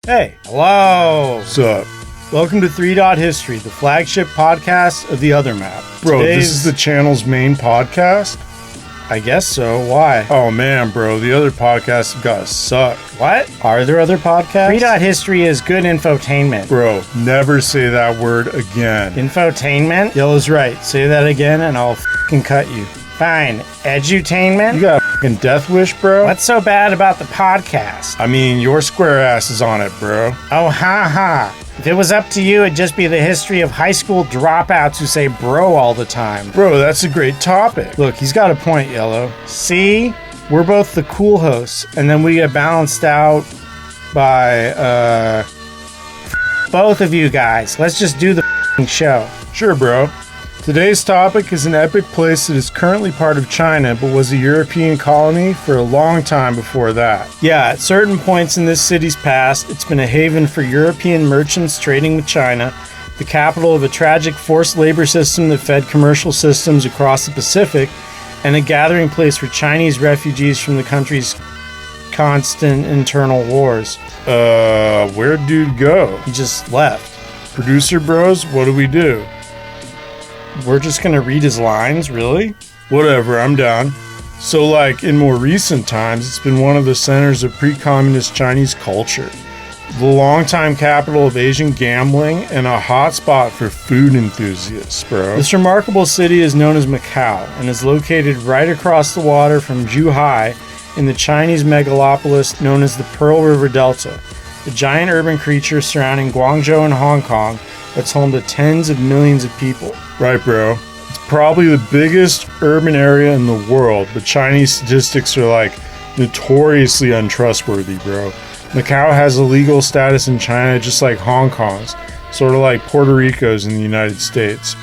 Hey. Hello. What's up? Welcome to 3 Dot History, the flagship podcast of the Other Map. Bro, this is the channel's main podcast? I guess so. Why? Oh man, bro, the other podcasts have got to suck. What? Are there other podcasts? 3 Dot History is good infotainment. Bro, never say that word again. Infotainment? Yellow's right. Say that again and I'll f***ing cut you. Fine. Edutainment? You got a f***ing death wish, bro? What's so bad about the podcast? I mean, your square ass is on it, bro. Oh, ha ha. If it was up to you, it'd just be the history of high school dropouts who say bro all the time. Bro, that's a great topic. Look, he's got a point, Yellow. See? We're both the cool hosts, and then we get balanced out by, both of you guys. Let's just do the show. Sure, bro. Today's topic is an epic place that is currently part of China, but was a European colony for a long time before that. Yeah, at certain points in this city's past, it's been a haven for European merchants trading with China, the capital of a tragic forced labor system that fed commercial systems across the Pacific, and a gathering place for Chinese refugees from the country's constant internal wars. Where'd dude go? He just left. Producer bros, what do we do? We're just gonna read his lines, really? Whatever, I'm down. So, like, in more recent times, it's been one of the centers of pre-communist Chinese culture, the longtime capital of Asian gambling, and a hotspot for food enthusiasts, bro. This remarkable city is known as Macau, and is located right across the water from Zhuhai in the Chinese megalopolis known as the Pearl River Delta, the giant urban creature surrounding Guangzhou and Hong Kong that's home to tens of millions of people. Right, bro. It's probably the biggest urban area in the world, but Chinese statistics are like notoriously untrustworthy, bro. Macau has a legal status in China just like Hong Kong's, sort of like Puerto Rico's in the United States.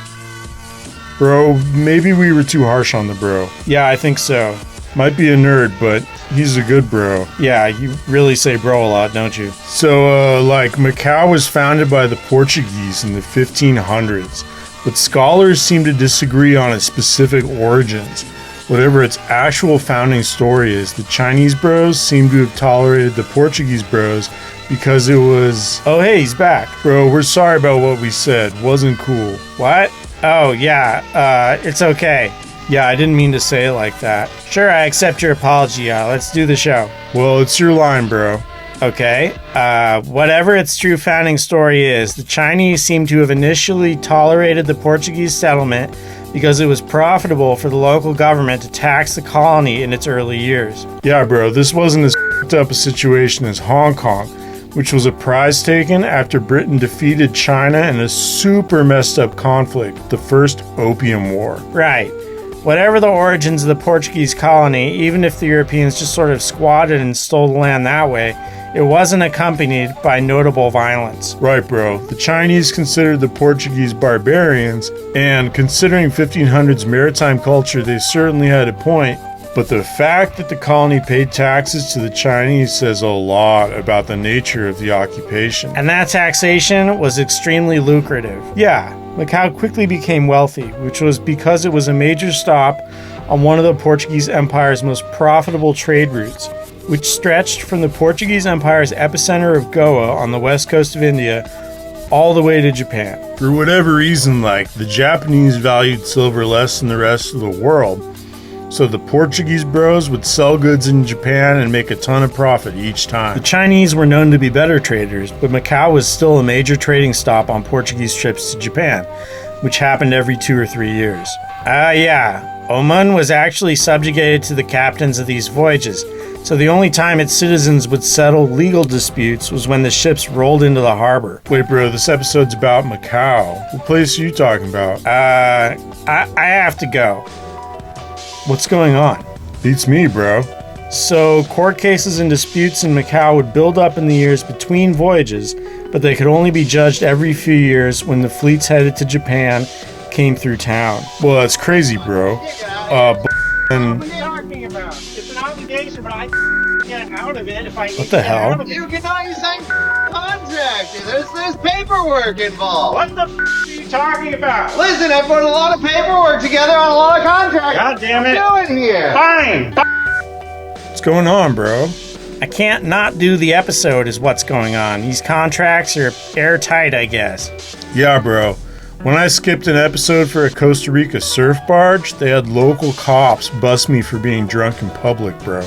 Bro, maybe we were too harsh on the bro. Yeah, I think so. Might be a nerd, but he's a good bro. Yeah, you really say bro a lot, don't you? So, Macau was founded by the Portuguese in the 1500s, but scholars seem to disagree on its specific origins. Whatever its actual founding story is, the Chinese bros seem to have tolerated the Portuguese bros because it was... Oh, hey, he's back. Bro, we're sorry about what we said. Wasn't cool. What? Oh, yeah, it's okay. Yeah, I didn't mean to say it like that. Sure, I accept your apology. Let's do the show. Well, it's your line, bro. Okay. Whatever its true founding story is, the Chinese seem to have initially tolerated the Portuguese settlement because it was profitable for the local government to tax the colony in its early years. Yeah, bro, this wasn't as f***ed up a situation as Hong Kong, which was a prize taken after Britain defeated China in a super messed up conflict, the First Opium War. Right. Whatever the origins of the Portuguese colony, even if the Europeans just sort of squatted and stole the land that way, it wasn't accompanied by notable violence. Right, bro. The Chinese considered the Portuguese barbarians, and considering 1500s maritime culture, they certainly had a point. But the fact that the colony paid taxes to the Chinese says a lot about the nature of the occupation. And that taxation was extremely lucrative. Yeah, Macau quickly became wealthy, which was because it was a major stop on one of the Portuguese Empire's most profitable trade routes, which stretched from the Portuguese Empire's epicenter of Goa on the west coast of India all the way to Japan. For whatever reason, the Japanese valued silver less than the rest of the world, so the Portuguese bros would sell goods in Japan and make a ton of profit each time. The Chinese were known to be better traders, but Macau was still a major trading stop on Portuguese trips to Japan, which happened every 2 or 3 years. Yeah, Oman was actually subjugated to the captains of these voyages, so the only time its citizens would settle legal disputes was when the ships rolled into the harbor. Wait, bro, this episode's about Macau. What place are you talking about? I have to go. What's going on? Beats me, bro. So, court cases and disputes in Macau would build up in the years between voyages, but they could only be judged every few years when the fleets headed to Japan came through town. Well, that's crazy, bro. What are you talking about? It's an obligation, but I get out of it if I What the hell? You cannot use that contract. There's paperwork involved. What the are you talking about? Listen, I put a lot of paperwork together on a lot of contracts. God damn it. What are you doing here? Fine! What's going on, bro? I can't not do the episode is what's going on. These contracts are airtight, I guess. Yeah, bro. When I skipped an episode for a Costa Rica surf barge, they had local cops bust me for being drunk in public, bro.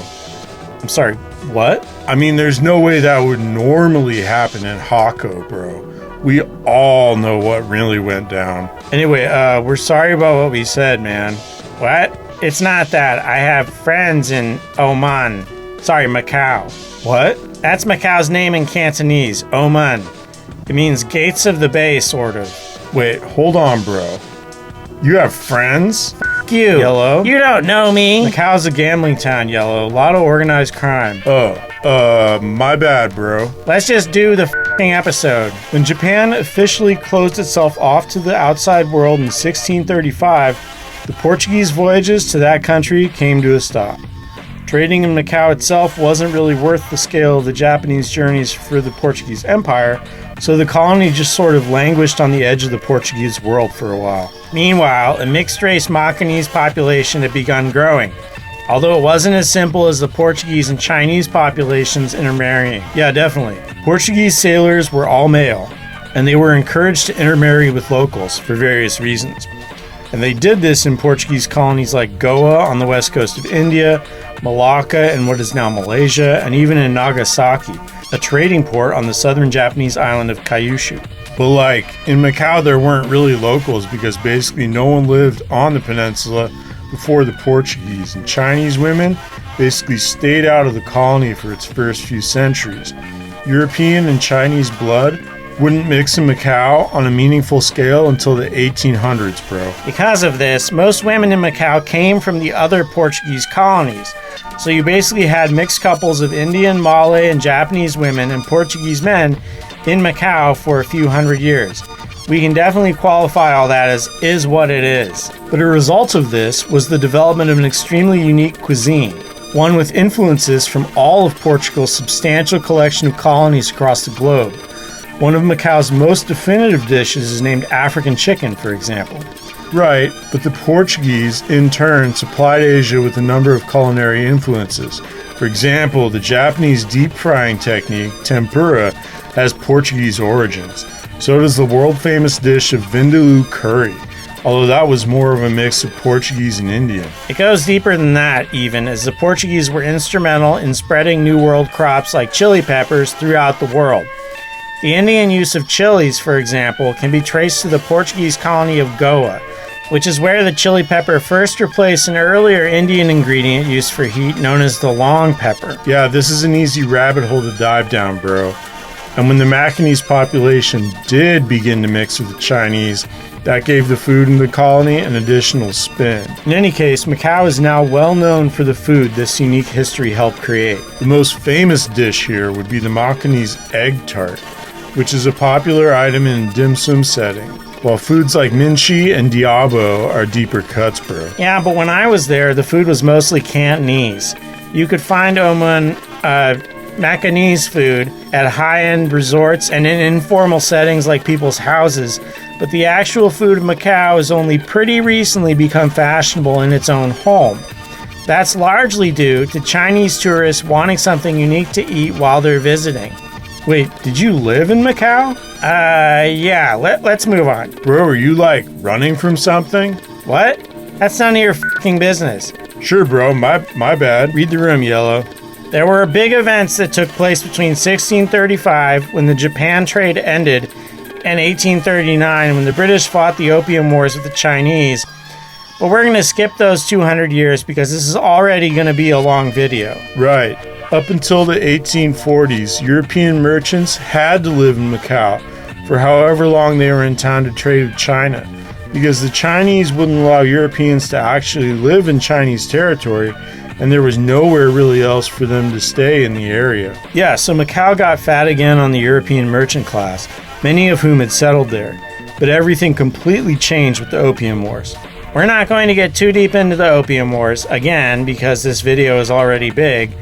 I'm sorry, what? I mean, there's no way that would normally happen in Hako, bro. We all know what really went down. Anyway, we're sorry about what we said, man. What? It's not that. I have friends in Oman. Sorry, Macau. What? That's Macau's name in Cantonese, Oman. It means gates of the bay, sort of. Wait, hold on, bro. You have friends? F*** you, Yellow. You don't know me. Macau's a gambling town, Yellow. A lot of organized crime. My bad, bro. Let's just do the f***ing episode. When Japan officially closed itself off to the outside world in 1635, the Portuguese voyages to that country came to a stop. Trading in Macau itself wasn't really worth the scale of the Japanese journeys for the Portuguese Empire, so the colony just sort of languished on the edge of the Portuguese world for a while. Meanwhile, a mixed-race Macanese population had begun growing, although it wasn't as simple as the Portuguese and Chinese populations intermarrying. Yeah, definitely. Portuguese sailors were all male, and they were encouraged to intermarry with locals for various reasons. And they did this in Portuguese colonies like Goa on the west coast of India, Malacca and what is now Malaysia, and even in Nagasaki, a trading port on the southern Japanese island of Kyushu. But like, in Macau there weren't really locals because basically no one lived on the peninsula before the Portuguese, and Chinese women basically stayed out of the colony for its first few centuries. European and Chinese blood wouldn't mix in Macau on a meaningful scale until the 1800s, bro. Because of this, most women in Macau came from the other Portuguese colonies. So you basically had mixed couples of Indian, Malay, and Japanese women and Portuguese men in Macau for a few hundred years. We can definitely qualify all that as is what it is. But a result of this was the development of an extremely unique cuisine, one with influences from all of Portugal's substantial collection of colonies across the globe. One of Macau's most definitive dishes is named African chicken, for example. Right, but the Portuguese, in turn, supplied Asia with a number of culinary influences. For example, the Japanese deep frying technique, tempura, has Portuguese origins. So does the world-famous dish of vindaloo curry, although that was more of a mix of Portuguese and Indian. It goes deeper than that, even, as the Portuguese were instrumental in spreading New World crops like chili peppers throughout the world. The Indian use of chilies, for example, can be traced to the Portuguese colony of Goa, which is where the chili pepper first replaced an earlier Indian ingredient used for heat known as the long pepper. Yeah, this is an easy rabbit hole to dive down, bro. And when the Macanese population did begin to mix with the Chinese, that gave the food in the colony an additional spin. In any case, Macau is now well known for the food this unique history helped create. The most famous dish here would be the Macanese egg tart, which is a popular item in dim sum setting, while foods like minchi and diabo are deeper cuts, bro. Yeah, but when I was there, the food was mostly Cantonese. You could find Oman Macanese food at high-end resorts and in informal settings like people's houses, but the actual food of Macau has only pretty recently become fashionable in its own home. That's largely due to Chinese tourists wanting something unique to eat while they're visiting. Wait, did you live in Macau? Yeah, let's move on. Bro, are you like running from something? What? That's none of your fucking business. Sure, bro, my bad. Read the room, Yellow. There were big events that took place between 1635, when the Japan trade ended, and 1839, when the British fought the Opium Wars with the Chinese. But we're going to skip those 200 years because this is already going to be a long video. Right. Up until the 1840s, European merchants had to live in Macau for however long they were in town to trade with China, because the Chinese wouldn't allow Europeans to actually live in Chinese territory, and there was nowhere really else for them to stay in the area. Yeah, so Macau got fat again on the European merchant class, many of whom had settled there, but everything completely changed with the Opium Wars. We're not going to get too deep into the Opium Wars, again, because this video is already big,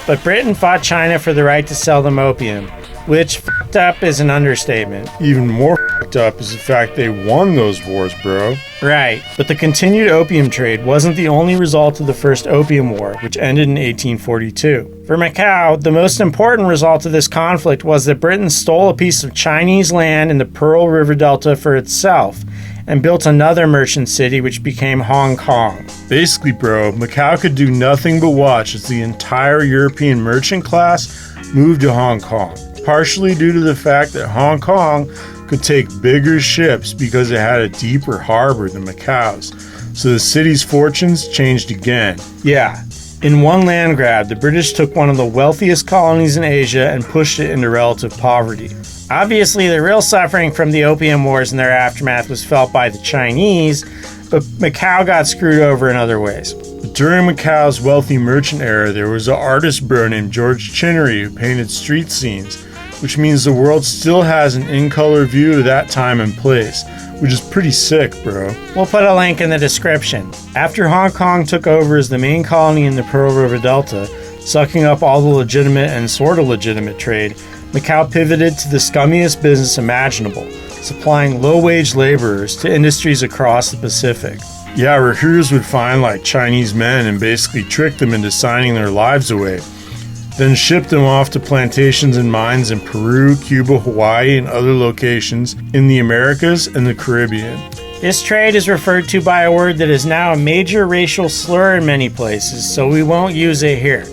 but Britain fought China for the right to sell them opium, which Fucked up is an understatement. Even more fucked up is the fact they won those wars, bro. Right, but the continued opium trade wasn't the only result of the First Opium War, which ended in 1842. For Macau, the most important result of this conflict was that Britain stole a piece of Chinese land in the Pearl River Delta for itself, and built another merchant city which became Hong Kong. Basically, bro, Macau could do nothing but watch as the entire European merchant class moved to Hong Kong, partially due to the fact that Hong Kong could take bigger ships because it had a deeper harbor than Macau's, so the city's fortunes changed again. Yeah, in one land grab, the British took one of the wealthiest colonies in Asia and pushed it into relative poverty. Obviously, the real suffering from the Opium Wars and their aftermath was felt by the Chinese, but Macau got screwed over in other ways. During Macau's wealthy merchant era, there was an artist bro named George Chinnery who painted street scenes, which means the world still has an in-color view of that time and place, which is pretty sick, bro. We'll put a link in the description. After Hong Kong took over as the main colony in the Pearl River Delta, sucking up all the legitimate and sort of legitimate trade, Macau pivoted to the scummiest business imaginable, supplying low-wage laborers to industries across the Pacific. Yeah, recruiters would find like Chinese men and basically trick them into signing their lives away, then ship them off to plantations and mines in Peru, Cuba, Hawaii, and other locations in the Americas and the Caribbean. This trade is referred to by a word that is now a major racial slur in many places, so we won't use it here.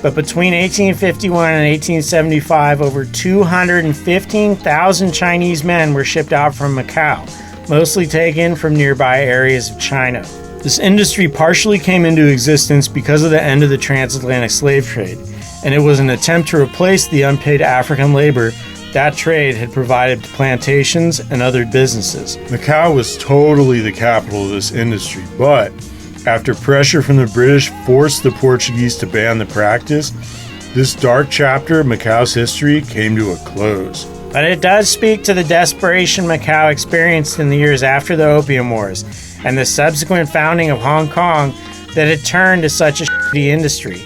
But between 1851 and 1875, over 215,000 Chinese men were shipped out from Macau, mostly taken from nearby areas of China. This industry partially came into existence because of the end of the transatlantic slave trade, and it was an attempt to replace the unpaid African labor that trade had provided to plantations and other businesses. Macau was totally the capital of this industry, but after pressure from the British forced the Portuguese to ban the practice, this dark chapter of Macau's history came to a close. But it does speak to the desperation Macau experienced in the years after the Opium Wars and the subsequent founding of Hong Kong that it turned to such a shitty industry.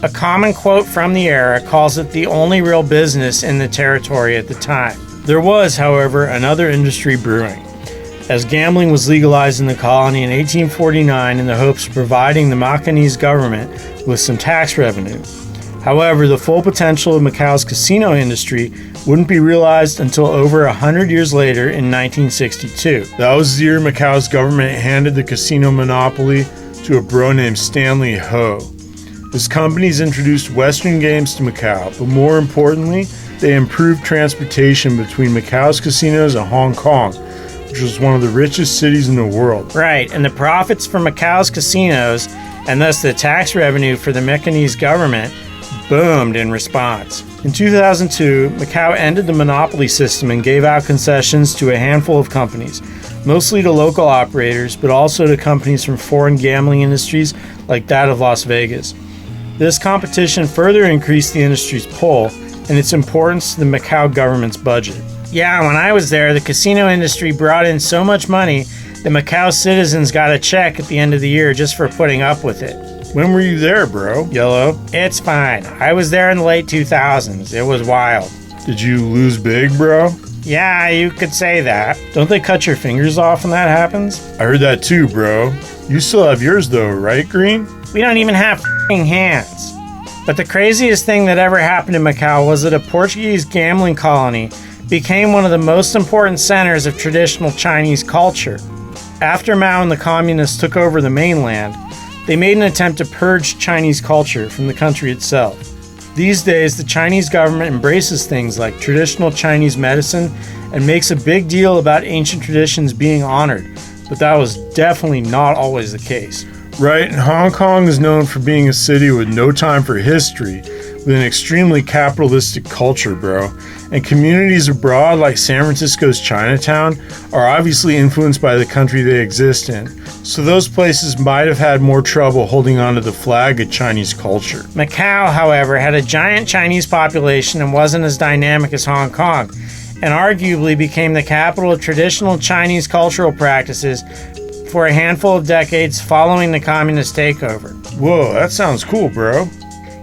A common quote from the era calls it the only real business in the territory at the time. There was, however, another industry brewing, as gambling was legalized in the colony in 1849 in the hopes of providing the Macanese government with some tax revenue. However, the full potential of Macau's casino industry wouldn't be realized until over 100 years later in 1962. That was the year Macau's government handed the casino monopoly to a bro named Stanley Ho. His companies introduced Western games to Macau, but more importantly, they improved transportation between Macau's casinos and Hong Kong, which was one of the richest cities in the world. Right, and the profits from Macau's casinos, and thus the tax revenue for the Macanese government, boomed in response. In 2002, Macau ended the monopoly system and gave out concessions to a handful of companies, mostly to local operators, but also to companies from foreign gambling industries like that of Las Vegas. This competition further increased the industry's pull and its importance to the Macau government's budget. Yeah, when I was there, the casino industry brought in so much money that Macau citizens got a check at the end of the year just for putting up with it. When were you there, bro? Yellow. It's fine. I was there in the late 2000s. It was wild. Did you lose big, bro? Yeah, you could say that. Don't they cut your fingers off when that happens? I heard that too, bro. You still have yours though, right, Green? We don't even have f***ing hands. But the craziest thing that ever happened in Macau was that a Portuguese gambling colony became one of the most important centers of traditional Chinese culture. After Mao and the communists took over the mainland, they made an attempt to purge Chinese culture from the country itself. These days, the Chinese government embraces things like traditional Chinese medicine and makes a big deal about ancient traditions being honored, but that was definitely not always the case. Right, and Hong Kong is known for being a city with no time for history, with an extremely capitalistic culture, bro. And communities abroad like San Francisco's Chinatown are obviously influenced by the country they exist in. So those places might have had more trouble holding on to the flag of Chinese culture. Macau, however, had a giant Chinese population and wasn't as dynamic as Hong Kong, and arguably became the capital of traditional Chinese cultural practices for a handful of decades following the communist takeover. Whoa, that sounds cool, bro.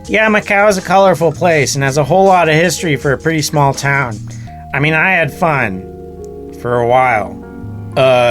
Yeah, Macau is a colorful place and has a whole lot of history for a pretty small town. I mean, I had fun for a while.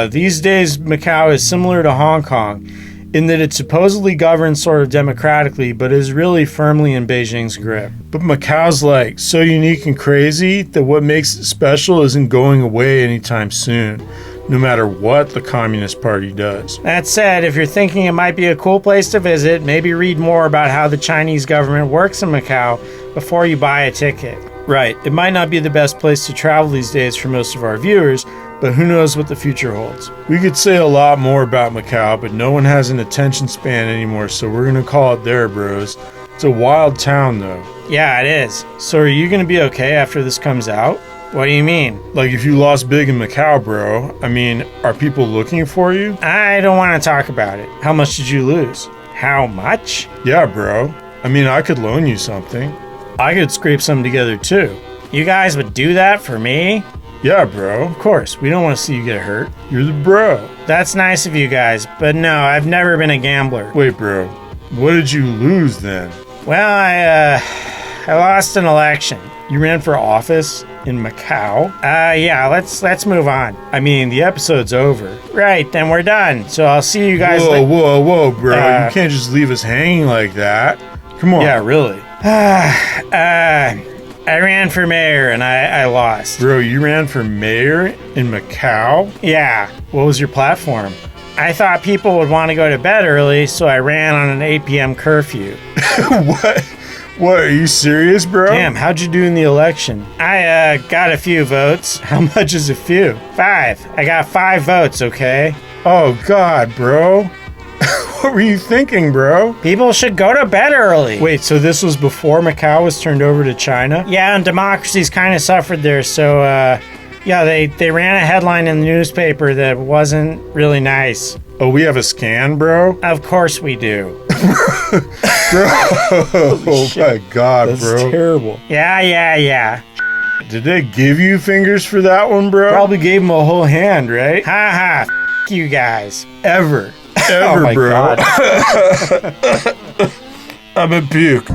These days, Macau is similar to Hong Kong in that it's supposedly governed sort of democratically, but is really firmly in Beijing's grip. But Macau's like so unique and crazy that what makes it special isn't going away anytime soon, no matter what the Communist Party does. That said, if you're thinking it might be a cool place to visit, maybe read more about how the Chinese government works in Macau before you buy a ticket. Right, it might not be the best place to travel these days for most of our viewers, but who knows what the future holds. We could say a lot more about Macau, but no one has an attention span anymore, so we're gonna call it there, bros. It's a wild town, though. Yeah, it is. So are you gonna be okay after this comes out? What do you mean? Like, if you lost big in Macau, bro, I mean, are people looking for you? I don't want to talk about it. How much did you lose? How much? Yeah, bro. I mean, I could loan you something. I could scrape some together too. You guys would do that for me? Yeah, bro. Of course, we don't want to see you get hurt. You're the bro. That's nice of you guys, but no, I've never been a gambler. Wait, bro. What did you lose then? Well, I lost an election. You ran for office in Macau? Yeah, let's move on. I mean, the episode's over. Right, then we're done. So I'll see you guys Whoa, bro. You can't just leave us hanging like that. Come on. Yeah, really. I ran for mayor and I lost. Bro, you ran for mayor in Macau? Yeah. What was your platform? I thought people would want to go to bed early, so I ran on an 8 p.m. curfew. What, are you serious, bro? Damn, how'd you do in the election? I got a few votes. How much is a few? 5. I got 5 votes, okay? Oh, God, bro. What were you thinking, bro? People should go to bed early. Wait, so this was before Macau was turned over to China? Yeah, and democracy's kind of suffered there, so, yeah, they ran a headline in the newspaper that wasn't really nice. Oh, we have a scan, bro? Of course we do. Bro, oh my God, That's bro. terrible. Yeah. Did they give you fingers for that one, bro? Probably gave him a whole hand, right? Ha, f*** you guys. Ever, Oh my bro. God. I'm a puke.